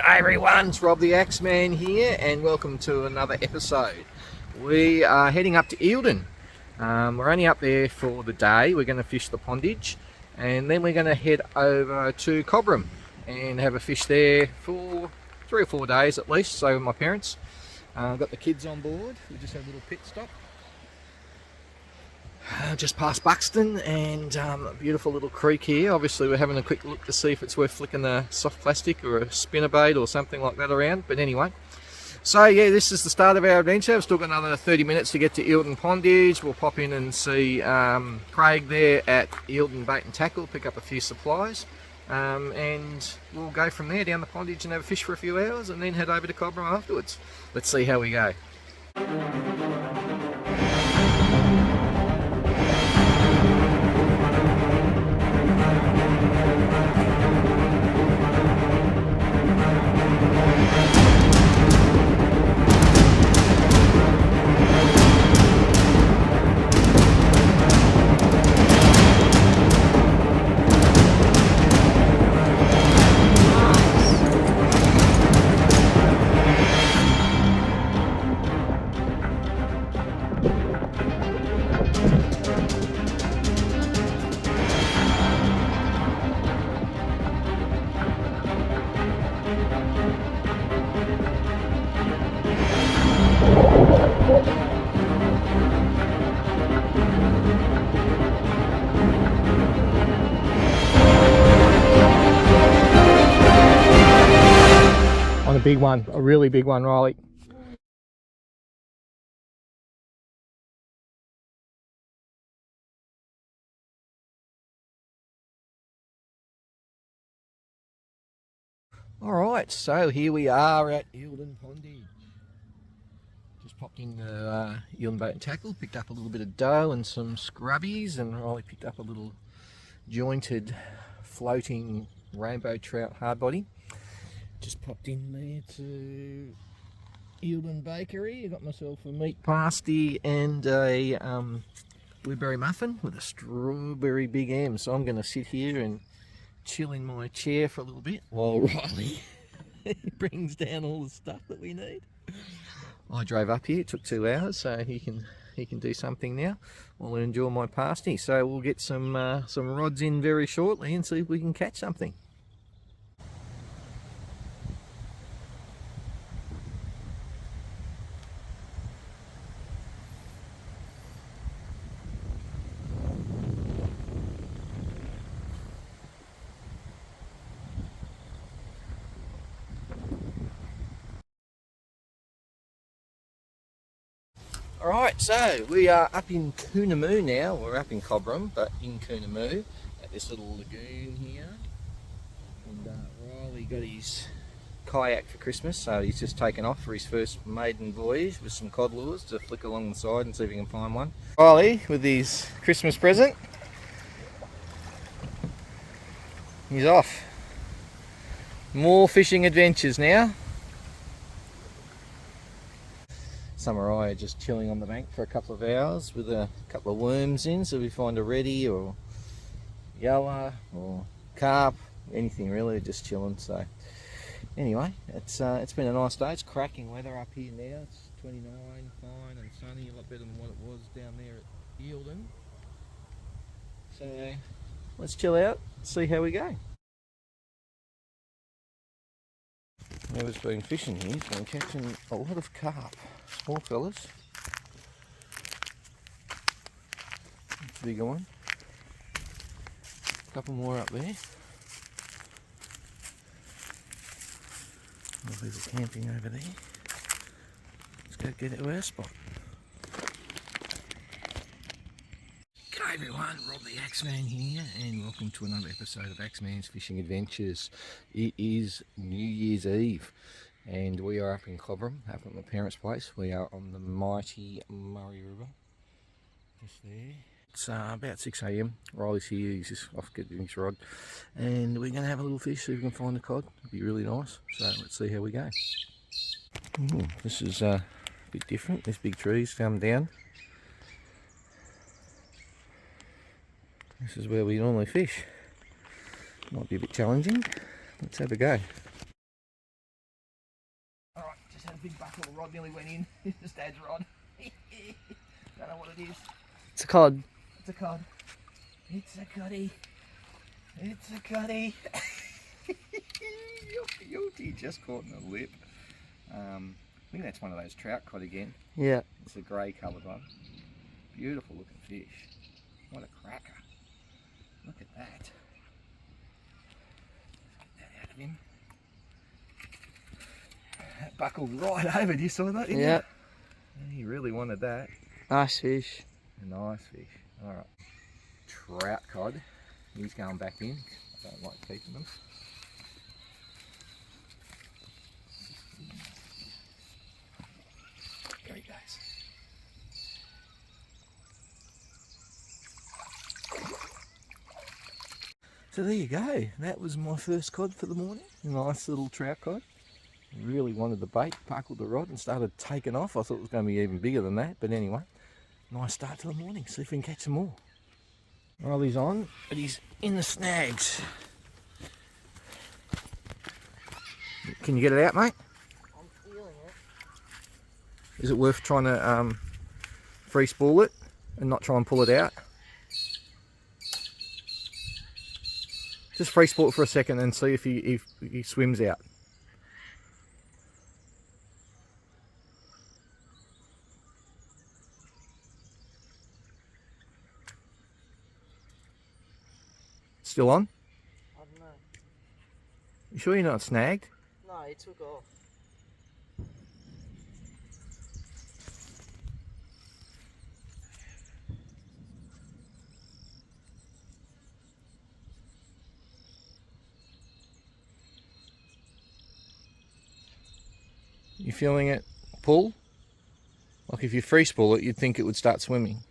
G'day everyone, it's Rob the Axeman here and welcome to another episode. We are heading up to Eildon. We're only up there for the day. We're going to fish the pondage and then we're going to head over to Cobram and have a fish there for 3 or 4 days at least. So with my parents, got the kids on board. We just had a little pit stop just past Buxton and a beautiful little creek here. Obviously we're having a quick look to see if it's worth flicking a soft plastic or a spinnerbait or something like that around, but anyway. So yeah, this is the start of our adventure. We've still got another 30 minutes to get to Eildon Pondage. We'll pop in and see Craig there at Eildon Bait and Tackle, pick up a few supplies, and we'll go from there down the pondage and have a fish for a few hours and then head over to Cobram afterwards. Let's see how we go. On a big one, a really big one, Riley. Alright, so here we are at Eildon Pondage. Just popped in the Eildon Bait and Tackle, picked up a little bit of dough and some scrubbies, and Riley picked up a little jointed floating rainbow trout hard body. Just popped in there to Eildon Bakery. I got myself a meat pasty and a blueberry muffin with a strawberry Big M. So I'm going to sit here and chill in my chair for a little bit while Riley brings down all the stuff that we need. I drove up here, it took 2 hours, so he can do something now while I enjoy my pasty. So we'll get some rods in very shortly and see if we can catch something. Alright, so we are up in Coonamoo now. We're up in Cobram, but in Coonamoo at this little lagoon here. And Riley got his kayak for Christmas, so he's just taken off for his first maiden voyage with some cod lures to flick along the side and see if he can find one. Riley with his Christmas present. He's off. More fishing adventures now. Summer and I are just chilling on the bank for a couple of hours with a couple of worms in, so we find a reddy or yellow or carp, anything really, just chilling. So anyway, it's been a nice day. It's cracking weather up here now. It's 29, fine and sunny, a lot better than what it was down there at Eildon. So let's chill out, see how we go. Whoever's been fishing here has been catching a lot of carp, small fellas. That's a bigger one. A couple more up there. People camping over there. Let's go get to our spot. G'day everyone, Rob the Axeman here and welcome to another episode of Axeman's Fishing Adventures. It is New Year's Eve and we are up in Cobram, up at my parents' place. We are on the mighty Murray River, just there. It's about 6 AM. Riley's here, he's just off getting his rod and we're going to have a little fish, see if we can find the cod. It'll be really nice, so let's see how we go. This is a bit different, there's big trees come down. This is where we normally fish. Might be a bit challenging. Let's have a go. big buckle rod nearly went in. It's Dad's rod. Don't know what it is. It's a cod. It's a cod. It's a coddy. It's a coddy. He just caught in the lip. I think that's one of those trout cod again. Yeah. It's a grey coloured one. Beautiful looking fish. What a cracker. Look at that. Let's get that out of him. That buckled right over. You saw that? Yeah. He really wanted that. Nice fish. A nice fish. Alright. Trout cod. He's going back in. I don't like keeping them. There he goes. So there you go. That was my first cod for the morning. A nice little trout cod. Really wanted the bait, buckled the rod and started taking off. I thought it was going to be even bigger than that, but anyway, nice start to the morning. See if we can catch some more. Riley's on, but he's in the snags. Can you get it out, mate? I'm feeling it. Is it worth trying to free spool it and not try and pull it out? Just free spool it for a second and see if he swims out. Still on? I don't know. You sure you're not snagged? No, it took off. You feeling it pull? Like if you free spool it, you'd think it would start swimming.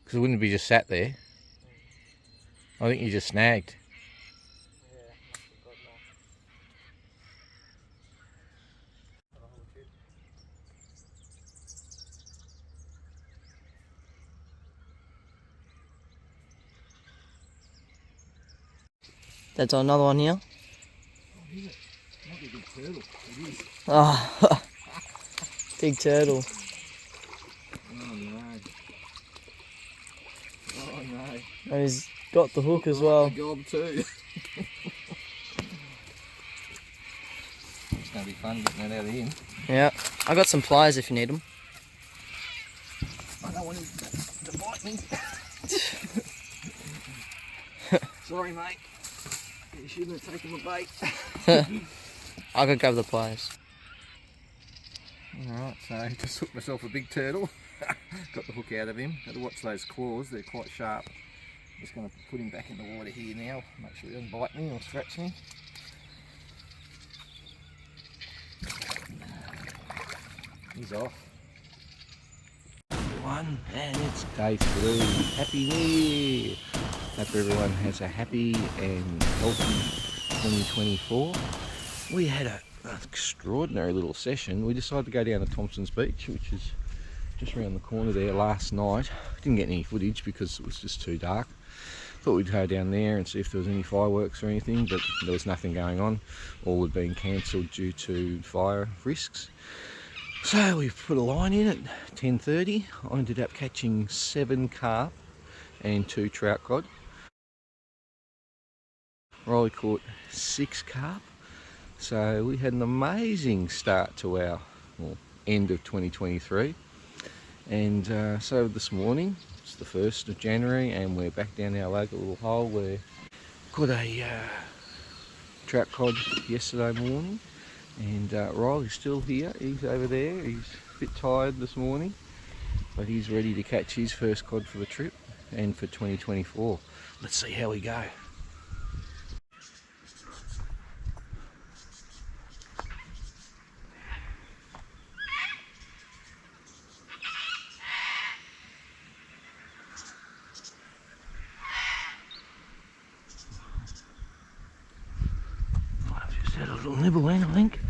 Because it wouldn't be just sat there. I think you just snagged. Yeah, must have got off. That's another one here. Oh, is it? Might be a big turtle. It is. Ah, big turtle. Oh no. Oh no. And he's got the hook as well. The gob too. It's going to be fun getting that out of him. Yeah, I got some pliers if you need them. I don't want him to bite me. Sorry, mate. You shouldn't have taken my bait. I'll go grab the pliers. Alright, so just hooked myself a big turtle. Got the hook out of him. Got to watch those claws, they're quite sharp. Just going to put him back in the water here now. Make sure he doesn't bite me or scratch me. He's off. Everyone, and it's day 3. Happy New Year! Hope everyone has a happy and healthy 2024. We had an extraordinary little session. We decided to go down to Thompson's Beach, which is just around the corner there, last night. Didn't get any footage because it was just too dark. Thought we'd go down there and see if there was any fireworks or anything, but there was nothing going on. All had been cancelled due to fire risks. So we put a line in at 10:30. I ended up catching 7 carp and 2 trout cod. Riley caught 6 carp. So we had an amazing start to our end of 2023. And so this morning, it's the 1st of January, and we're back down our local little hole where caught a trout cod yesterday morning. And Riley's still here, he's over there, he's a bit tired this morning, but he's ready to catch his first cod for the trip and for 2024. Let's see how we go. Had a little nibble in, I think.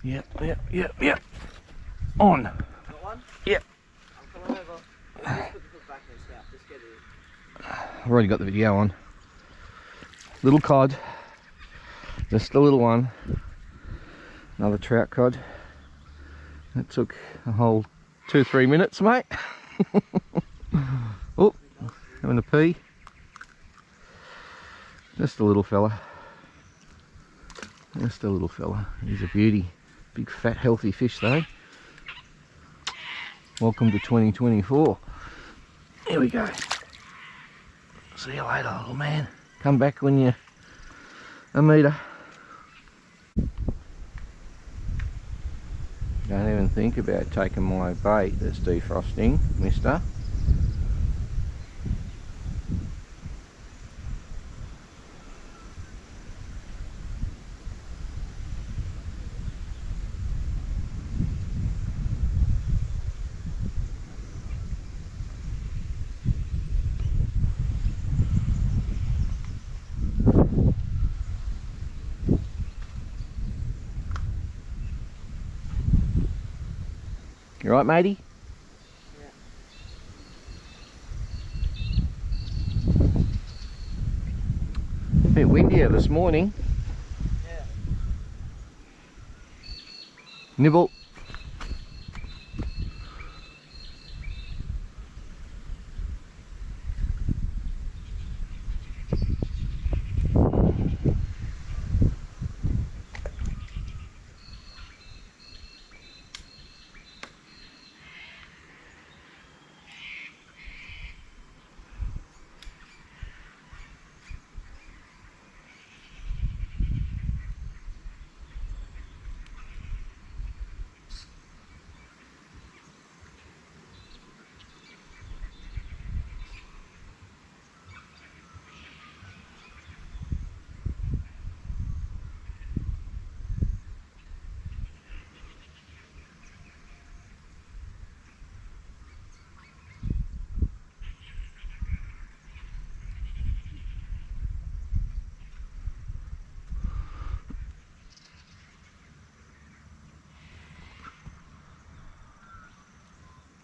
Yep. On. Got one? Yep. I'm I've already got the video on. Little cod, just a little one. Another trout cod. That took a whole 2-3 minutes, mate. Oh, having a pee. Just a little fella. Just a little fella. He's a beauty. Big fat healthy fish though. Welcome to 2024. Here we go. See you later, little man. Come back when you're a metre. Don't even think about taking my bait that's defrosting, mister. You right, matey? Yeah. A bit windier this morning. Yeah. Nibble.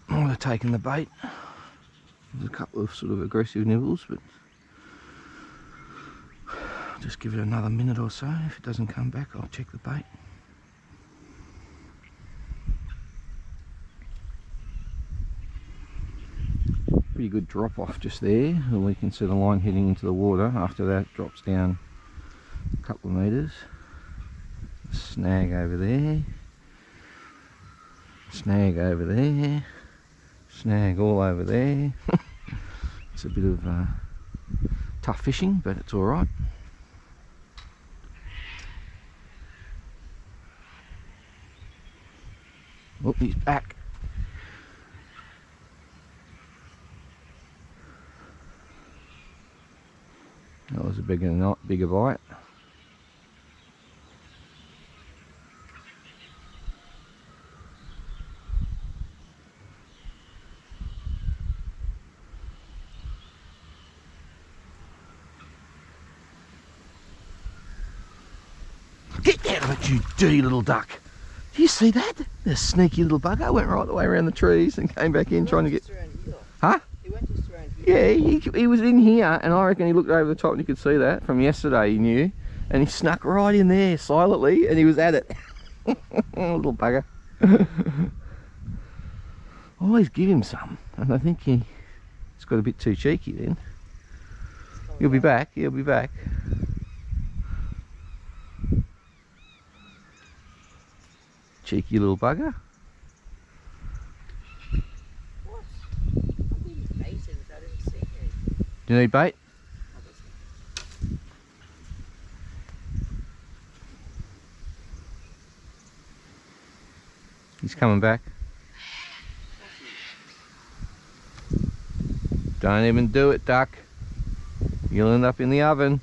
I would have taken the bait. There's a couple of sort of aggressive nibbles, but I'll just give it another minute or so. If it doesn't come back, I'll check the bait. Pretty good drop off just there. We can see the line heading into the water. After that, it drops down a couple of metres. Snag over there. Snag over there. Snag all over there. It's a bit of tough fishing, but it's all right. Oh, he's back. That was a bigger bite. Get out of it, you dirty little duck. Do you see that? The sneaky little bugger went right the way around the trees and came back in trying to get... Huh? He went just around here. Yeah, he was in here, and I reckon he looked over the top and you could see that from yesterday, he knew. And he snuck right in there silently and he was at it. Little bugger. Always give him some, and I think he's got a bit too cheeky then. He'll be back, he'll be back. Cheeky little bugger. What? I think he's baited without even seeing it. Do you need bait? He's coming back. Don't even do it, duck. You'll end up in the oven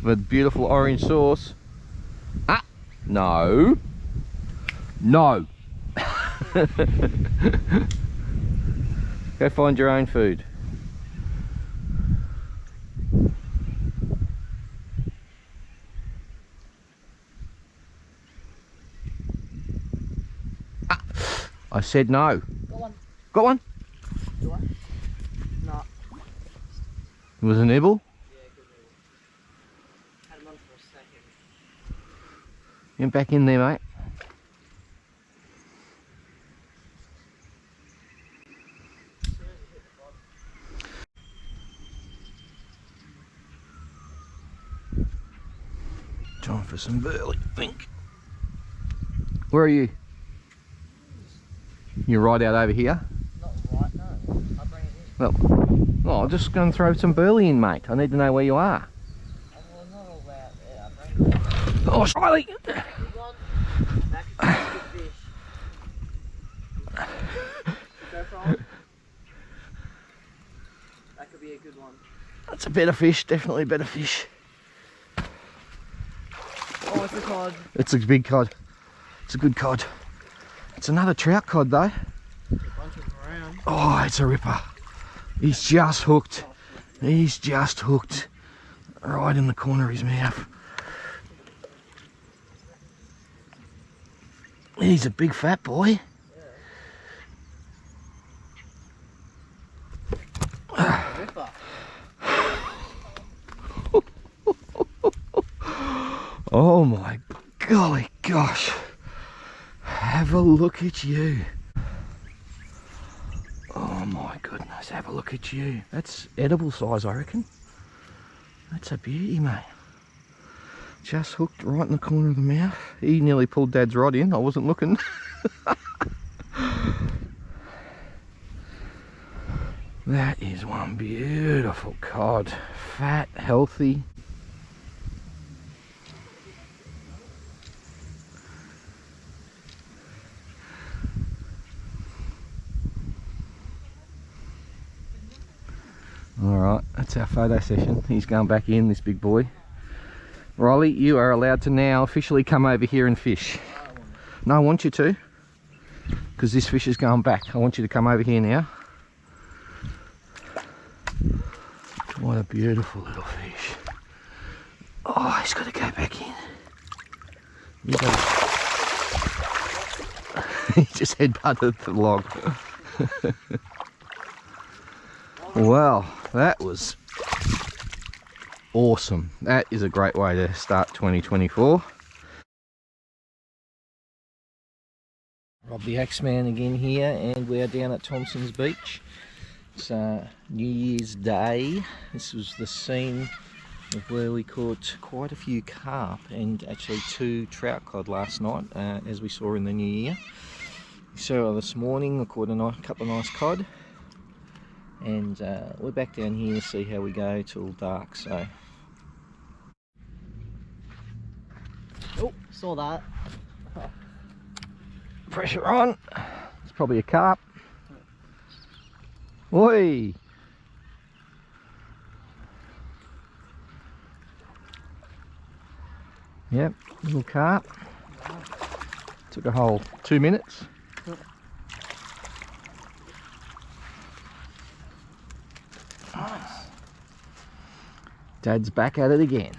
with beautiful orange sauce. Ah, no. No. Go find your own food. Ah, I said no. Got one. Got one? Do I? No. It was a nibble? Yeah, good nibble. Had him on for a second. Get back in there, mate. Time for some burley, I think. Where are you? You're right out over here? Not right, no. I'll bring it in. Well, I'm just going to throw some burley in, mate. I need to know where you are. Oh, well, not all the way out there. I'll bring it in. Oh, Riley! Big one. That could be a good fish. Go for it. That could be a good one. That's a better fish, definitely a better fish. Oh, it's a cod. It's a big cod. It's a good cod. It's another trout cod though. There's a bunch of them around. Oh, it's a ripper. He's just hooked. He's just hooked. Right in the corner of his mouth. He's a big fat boy. Yeah. Ripper. Oh my golly gosh. Have a look at you. Oh my goodness, have a look at you. That's edible size, I reckon. That's a beauty, mate. Just hooked right in the corner of the mouth. He nearly pulled Dad's rod in. I wasn't looking. That is one beautiful cod. Fat, healthy. Alright, that's our photo session. He's going back in, this big boy. Riley, you are allowed to now officially come over here and fish. No, I want you to. Because this fish is going back. I want you to come over here now. What a beautiful little fish. Oh, he's got to go back in. You gotta... He just headbutted the log. Well, that was awesome. That is a great way to start 2024. Rob the Axeman again here, and we're down at Thompson's Beach. It's New Year's Day. This was the scene of where we caught quite a few carp and actually 2 trout cod last night, as we saw in the new year. So this morning I caught a couple of nice cod. And we're back down here to see how we go till dark. So, Oh, saw that. pressure on. It's probably a carp. Oi! Yep, little carp. Took a whole 2 minutes. Nice. Dad's back at it again.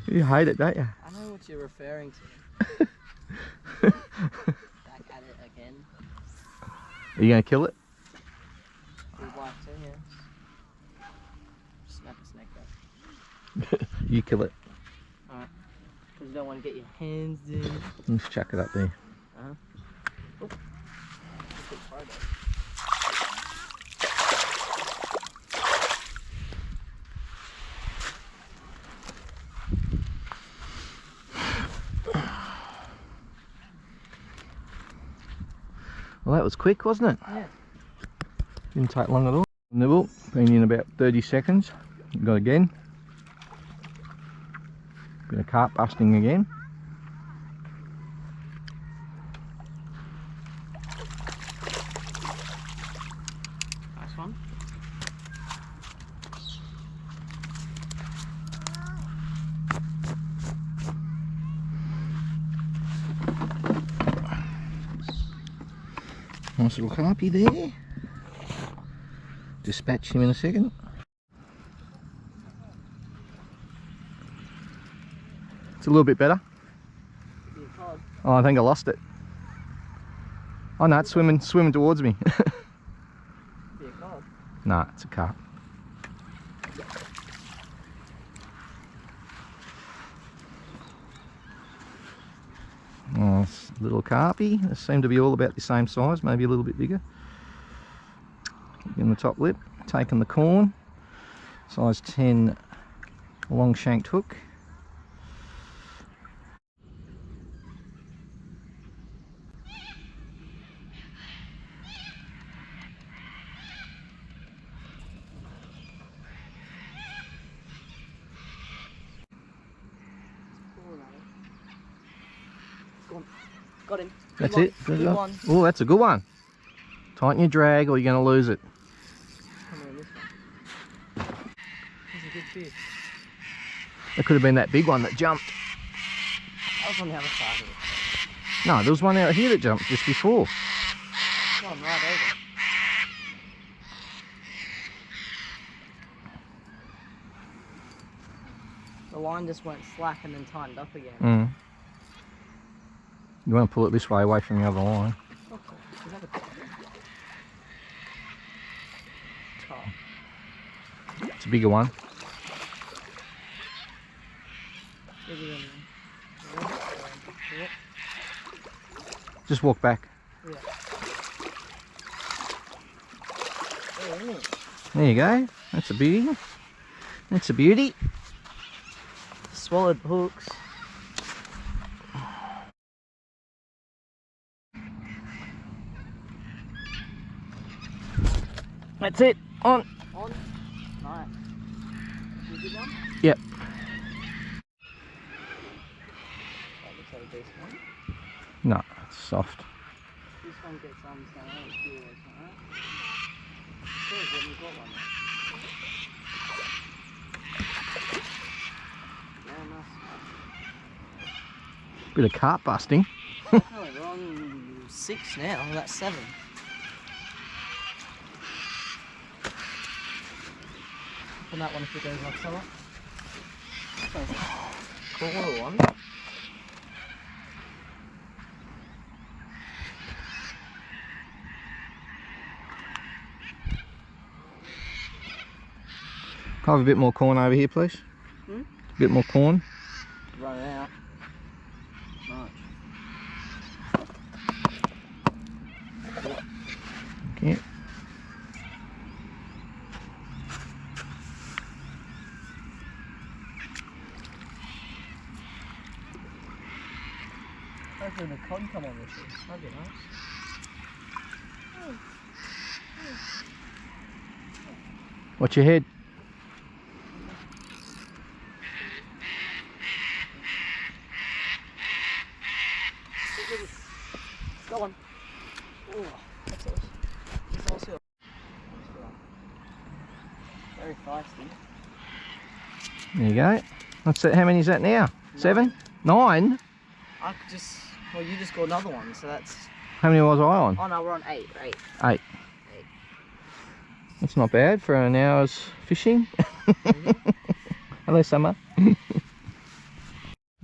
You hate it, don't you? I know what you're referring to. Back at it again. Are you going to kill it? We'd like to, yes. Snap a snake though. You kill it. Alright. Because you don't want to get your hands in. Let's chuck it up there. Oh. Good photo. Well, that was quick, wasn't it? Yeah. Didn't take long at all. Nibble, been in about 30 seconds. Got again. Bit of carp busting again. Nice one. Nice little carpy there. Dispatch him in a second. It's a little bit better. Be a cod. Oh, I think I lost it. Oh no, it's swimming towards me. Be a carp. Nah, it's a carp. Oh, it's a little carpy. They seem to be all about the same size, maybe a little bit bigger. In the top lip, taking the corn, size 10 long shanked hook. Got him. That's Good it. one. Good one. Oh, that's a good one. Tighten your drag or you're going to lose it. Come on, this one. That's a good fish. That could have been that big one that jumped. I was on the other side of it. No, there was one out here that jumped just before. It's gone right over. The line just went slack and then tightened up again. Mm. You want to pull it this way, away from the other line. Okay. Is that a carp? It's a bigger one. Bigger than yep. Just walk back. Yeah. Oh, There you go. That's a beauty. That's a beauty. swallowed hooks. That's it. On. On. Nice. You good one? Yep. That looks like a decent one. No, it's soft. This one gets some it's good, right? Sure, when you've got one. Yeah, nice. Bit of carp busting. Definitely, we're on 6 now. That's 7. On that one if it goes like summer. Quarter one. Can I have a bit more corn over here, please? Hmm? A bit more corn. Run out. Nice. Okay. Hopefully the cod come on this year. That'd be nice. Watch your head. Got one. Oh, that's awesome. That's awesome. Very feisty. There you go. What's that? How many is that now? 7? 9? I could just. Well, you just got another one, so that's. How many was I on? Oh no, we're on 8. 8. 8. That's not bad for an hour's fishing. Hello, Summer. Oh,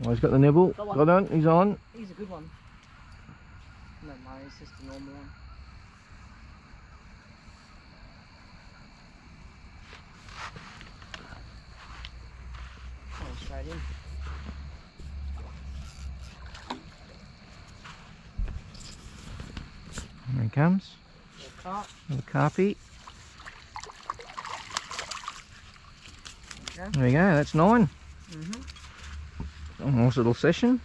he's got the nibble. Got on. He's on. He's a good one. No, mate, it's just a normal one. Coming straight in. There he comes. Little carp. Little carpy. Okay. There we go. That's 9. Mm-hmm. A nice little session.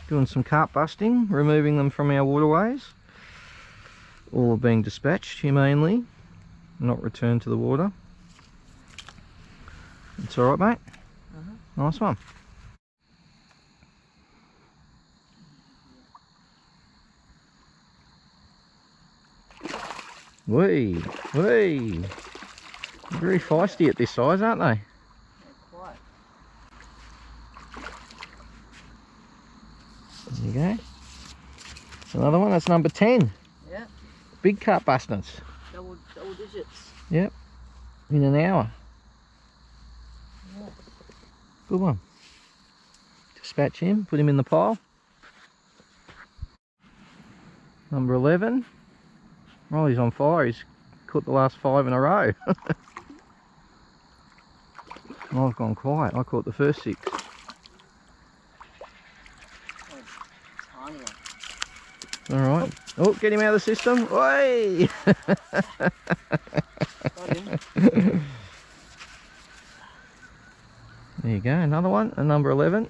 Doing some carp busting, removing them from our waterways. All are being dispatched humanely, not returned to the water. It's alright, mate. Nice one. Wee, wee. Very feisty at this size, aren't they? Yeah, quite. There you go. That's another one. That's number 10. Yeah. Big carp busters. Double digits. Yep. In an hour. Yeah. Good one. Dispatch him. Put him in the pile. Number 11. Oh, he's on fire. He's caught the last 5 in a row. I've gone quiet. I caught the first 6. Alright. Oh, get him out of the system. Oi! There you go, another one, a number 11.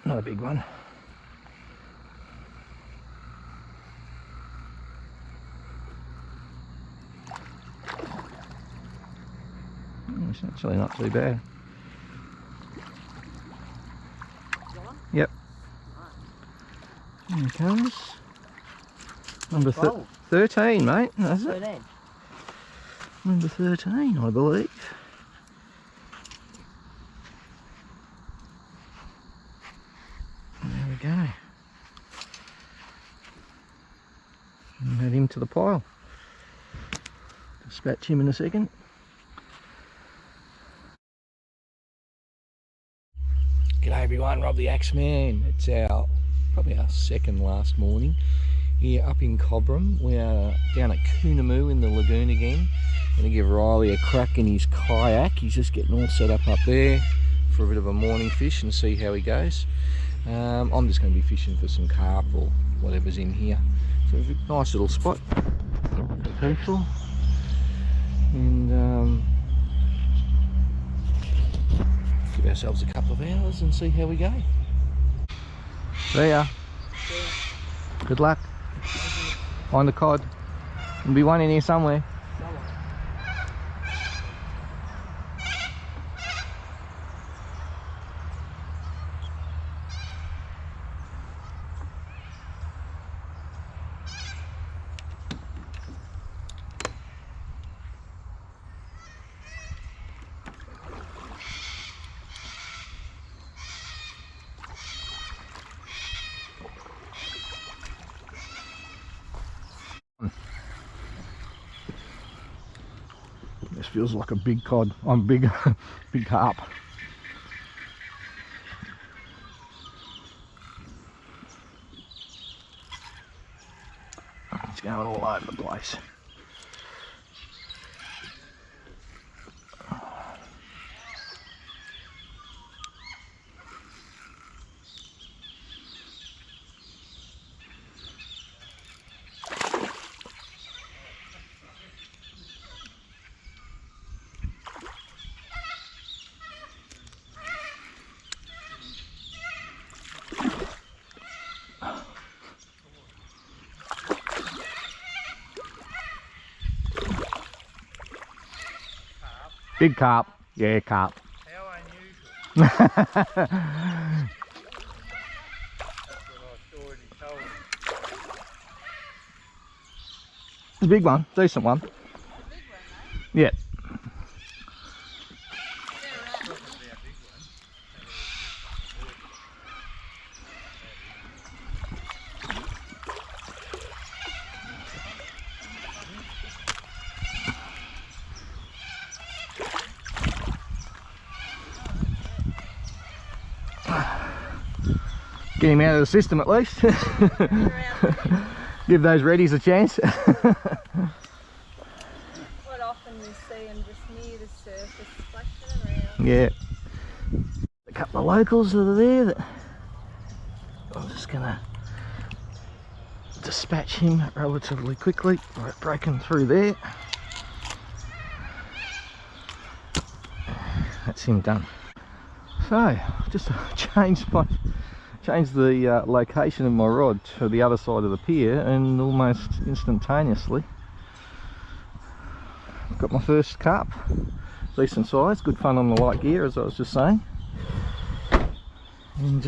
Not a big one. It's actually not too bad. Yep. There he comes. Number 13, mate. That's it. Number 13, I believe. There we go. And add him to the pile. Dispatch him in a second. G'day everyone, Rob the Axeman. It's probably our second last morning here up in Cobram. We are down at Coonamoo in the lagoon again. Going to give Riley a crack in his kayak. He's just getting all set up there for a bit of a morning fish and see how he goes. I'm just going to be fishing for some carp or whatever's in here. So a nice little spot, peaceful, and give ourselves a couple of hours and see how we go. There you are. Good luck. Find the cod. There'll be one in here somewhere. This feels like a big cod. I'm big, big carp. It's going all over the place. Big carp. Yeah, carp. How unusual. That's what I already told him. It's a big one, decent one. A big one, though. Yeah. Get him out of the system at least. Give those reddies a chance. What often you see them just near the surface splashing around. Yeah. A couple of locals that are there that I'm just gonna dispatch him relatively quickly. Right, breaking through there. That's him done. So, just changed the location of my rod to the other side of the pier, and almost instantaneously I've got my first carp. Decent size, good fun on the light gear, as I was just saying. And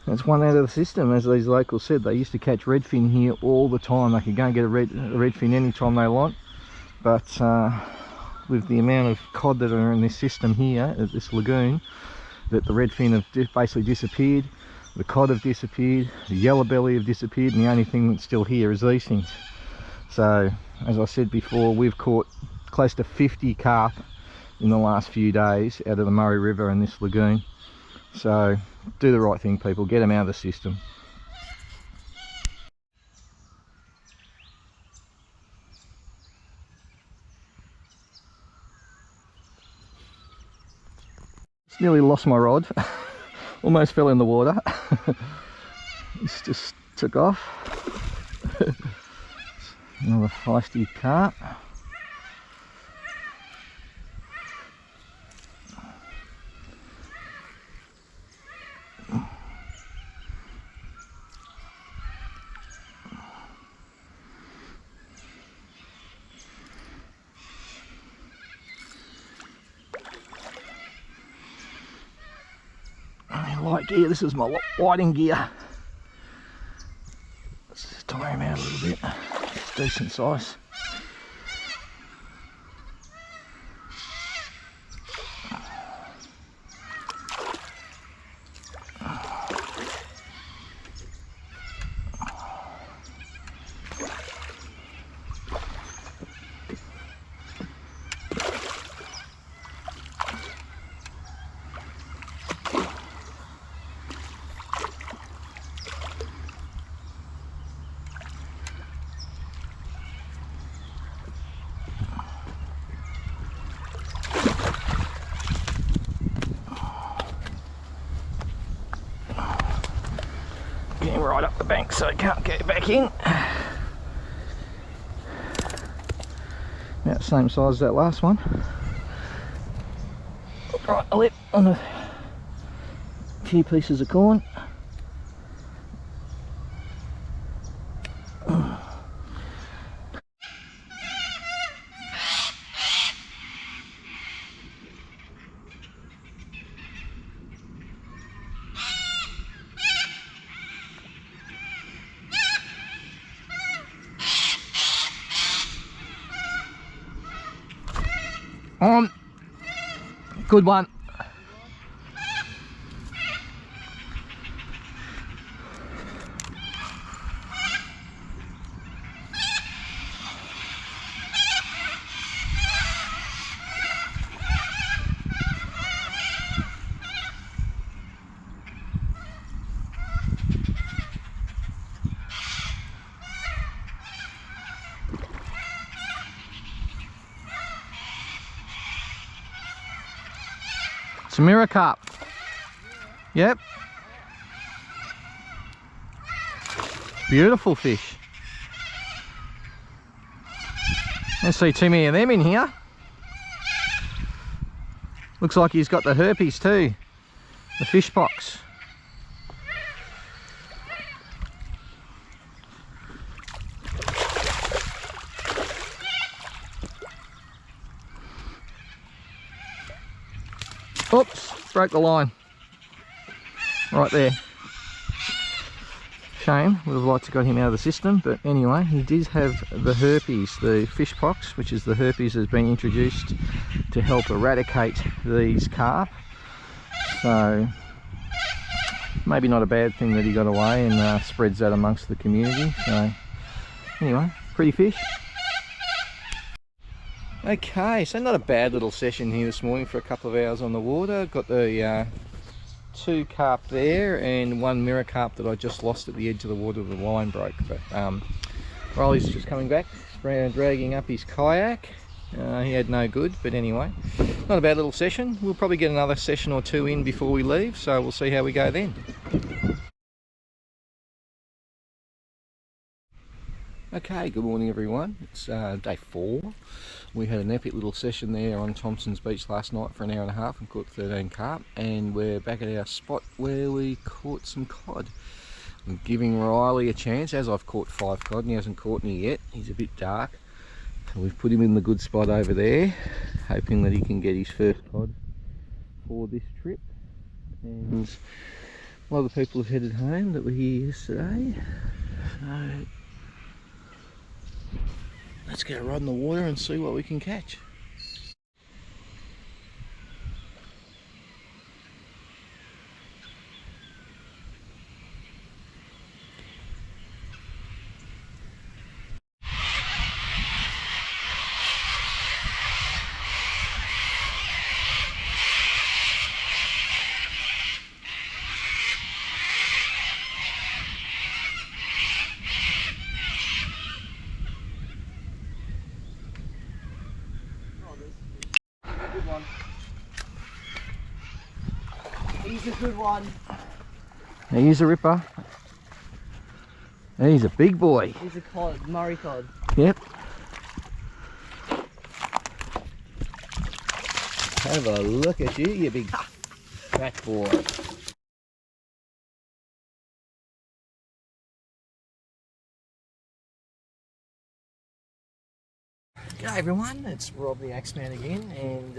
that's one out of the system. As these locals said, they used to catch redfin here all the time. They could go and get a redfin anytime they want, but with the amount of cod that are in this system here at this lagoon, that the redfin have basically disappeared, the cod have disappeared, the yellow belly have disappeared, and the only thing that's still here is these things. So, as I said before, we've caught close to 50 carp in the last few days out of the Murray River and this lagoon. So do the right thing, people, get them out of the system. Just nearly lost my rod. Almost fell in the water. This just took off. Another feisty carp. Light gear, this is my whiting gear. Let's just tire him out a little bit. It's decent size. Getting right up the bank so I can't get back in. About the same size as that last one. Right, a lip on a few pieces of corn. Good one. It's a mirror carp. Yep. Beautiful fish. Don't see too many of them in here. Looks like he's got the herpes too. The fish pox. Oops, broke the line. Right there. Shame, would have liked to got him out of the system, but anyway, he did have the herpes, the fish pox, which is the herpes that's been introduced to help eradicate these carp. So, maybe not a bad thing that he got away and spreads that amongst the community. So, anyway, pretty fish. Okay, so not a bad little session here this morning for a couple of hours on the water. Got the 2 carp there and 1 mirror carp that I just lost at the edge of the water. The line broke, but Riley's just coming back, dragging up his kayak. He had no good, but anyway, not a bad little session. We'll probably get another session or 2 in before we leave, so we'll see how we go then. Okay, good morning everyone. It's day 4. We had an epic little session there on Thompson's Beach last night for an hour and a half and caught 13 carp, and we're back at our spot where we caught some cod. I'm giving Riley a chance, as I've caught 5 cod and he hasn't caught any yet. He's a bit dark. And we've put him in the good spot over there, hoping that he can get his first cod for this trip. And a lot of the people have headed home that were here yesterday. So let's get a rod in the water and see what we can catch. He's a good one. He's a ripper. He's a big boy. He's a cod, Murray cod. Yep. Have a look at you, you big fat boy. G'day everyone, it's Rob the Axeman again, and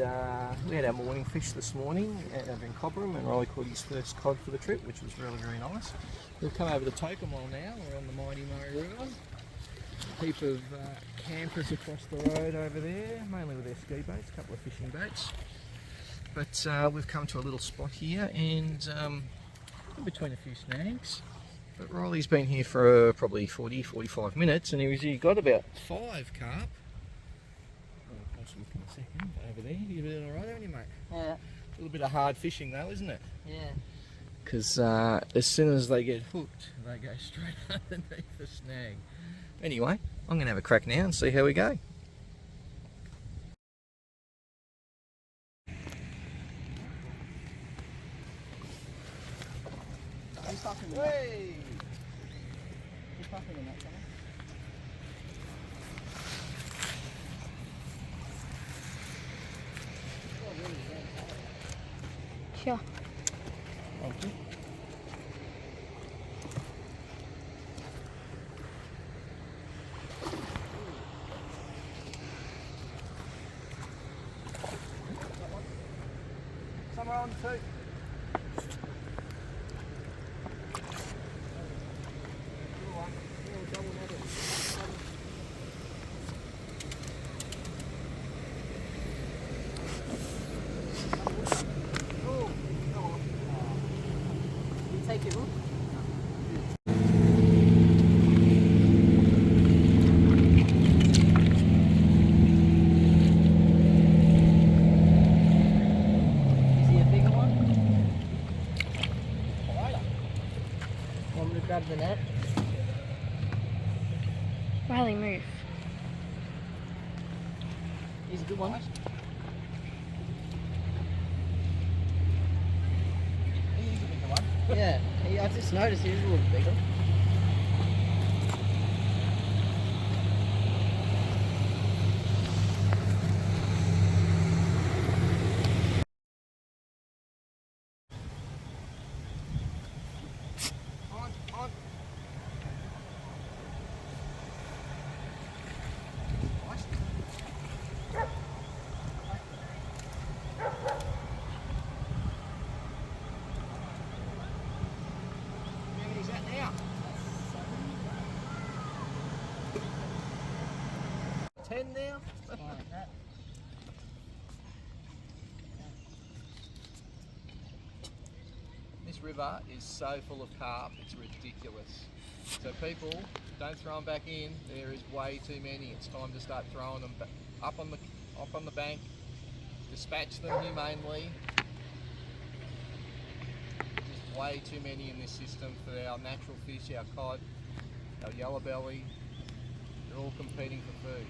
we had our morning fish this morning over in Cobram, and Riley caught his first cod for the trip, which was really, very nice. We've come over to Tocumwell now, we're on the mighty Murray River. A heap of campers across the road over there, mainly with their ski boats, a couple of fishing boats. But we've come to a little spot here, and in between a few snags. But Riley's been here for probably 40-45 minutes, and he got about 5 carp. I'll look in a second over there. You've been alright, haven't you, mate? Yeah. A little bit of hard fishing though, isn't it? Yeah. Because as soon as they get hooked, they go straight underneath the snag. Anyway, I'm going to have a crack now and see how we go. He's fucking in that. Hey! He's fucking in that, fella. Sure. Thank you. Somewhere on two. Take it, look. Is he a bigger one? Want me to grab the net? Riley, move. He's a good one. Yeah, I just noticed he was a little bigger. On. 10 now? This river is so full of carp, it's ridiculous. So people, don't throw them back in, there is way too many. It's time to start throwing them up on the bank, dispatch them humanely. Just way too many in this system for our natural fish, our cod, our yellow belly. They're all competing for food.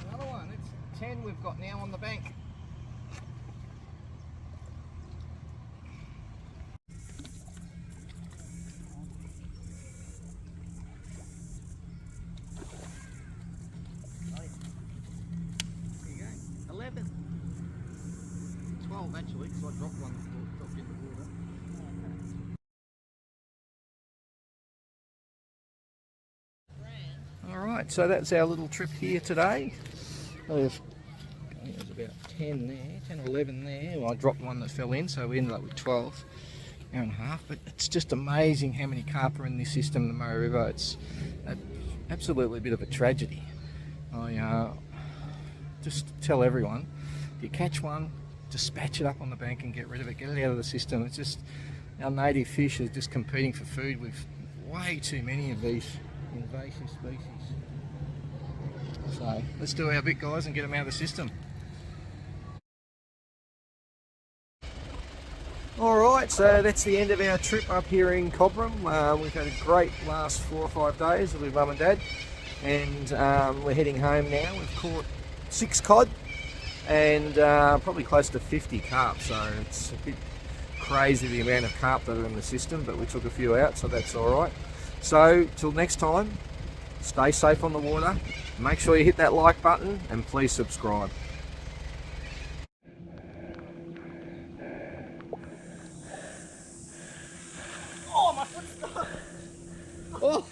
Another one, it's 10 we've got now on the bank. There you go, 11. 12 actually, because I dropped one that dropped in the water. Alright, so that's our little trip here today. There's about 10 there, 10 or 11 there. Well, I dropped one that fell in, so we ended up with 12, hour and a half. But it's just amazing how many carp are in this system, the Murray River. It's absolutely a bit of a tragedy. I just tell everyone, if you catch one, dispatch it up on the bank and get rid of it, get it out of the system. It's just, our native fish are just competing for food with way too many of these invasive species. So let's do our bit, guys, and get them out of the system. Alright, so that's the end of our trip up here in Cobram. We've had a great last 4 or 5 days with Mum and Dad, and we're heading home now. We've caught 6 cod and probably close to 50 carp, so it's a bit crazy the amount of carp that are in the system, but we took a few out, so that's alright. So till next time, stay safe on the water, make sure you hit that like button, and please subscribe. Oh, my foot's stuck. Oh!